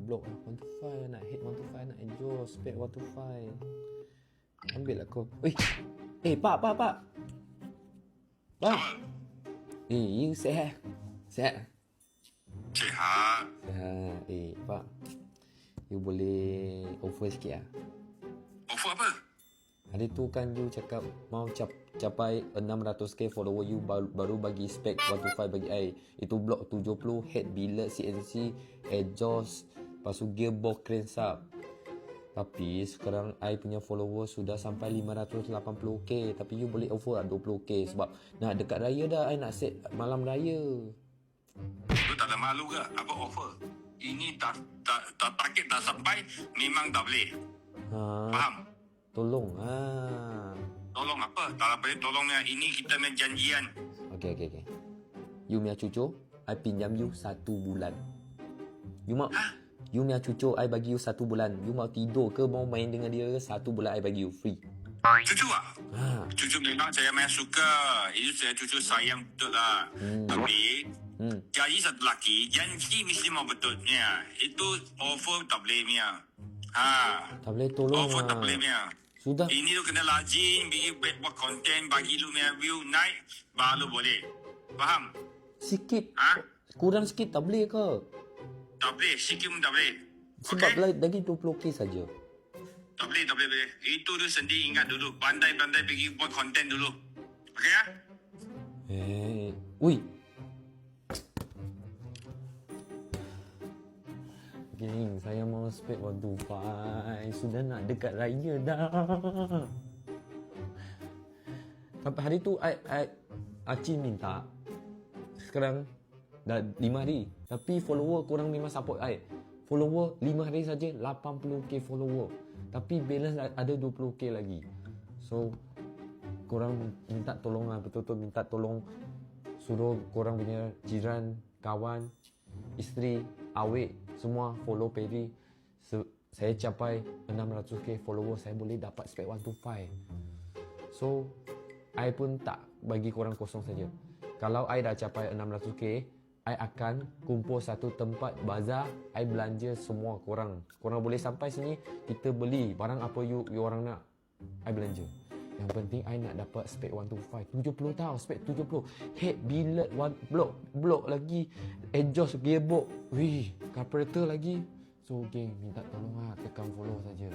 block 125, nak hit 125, nak exhaust spec 125. Ambil aku. Pak. Pak. You sihat? Sihat? Sihat. Sihat. Pak. You boleh offer sikit lah. Offer apa? Hari tu kan you cakap mau capai 600k follower you baru bagi spec 125 bagi I. Itu block 70, head billet, CNC, exhaust, lepas tu gearbox, crankshaft. Tapi sekarang I punya follower sudah sampai 580k. Tapi you boleh offer 20k sebab nak dekat raya dah. I nak set malam raya. Lu tak ada malu ke? Apa offer? Ini tak target tak sampai, memang tak boleh. Faham? Tolong. Tolong apa? Tak boleh tolong yang ini kita main janjian. Okay. You punya cucu, I pinjam you 1 bulan. You mau? You punya cucu, I bagi you 1 bulan. You mau tidur ke, mau main dengan dia ke, 1 bulan I bagi you free. Cucu ah? Cucu memang saya main suka. Itu saya cucu sayang betul lah. Tapi jadi satu lelaki, janji mesti mau betulnya. Itu offer tak boleh punya. Tak boleh tolong Offer lah. tak boleh punya. Sudah. Ini tu kena rajin, buat konten, bagi lu punya view naik, baru boleh. Faham? Sikit. Kurang sikit tak boleh ke? Tak boleh, sikit pun tak boleh. Sebab Okay? lagi 20k saja. Tak boleh. Itu tu sendiri ingat dulu. Pandai-pandai pergi buat konten dulu. Okay ya? Ui. Geng, saya mau spec 125. Sudah nak dekat raya dah. Sampai hari tu Acin minta. Sekarang dah 5 hari. Tapi follower korang memang support I. Follower 5 hari saja 80k follower. Tapi balance ada 20k lagi. So korang minta tolong lah. Betul-betul minta tolong. Suruh korang punya jiran, kawan, isteri, awek semua follow Perry. Saya capai 600k follower, saya boleh dapat spec 125. So I pun tak bagi korang kosong saja. Kalau I dah capai 600k, I akan kumpul satu tempat bazar. I belanja semua korang. Korang boleh sampai sini, kita beli barang apa you orang nak, I belanja. Yang penting I nak dapat spec 125. 70 tau, spec 70. Head, billet, block lagi, exhaust, gearbox, carburetor lagi. So geng, minta tolong lah, tekan follow saja.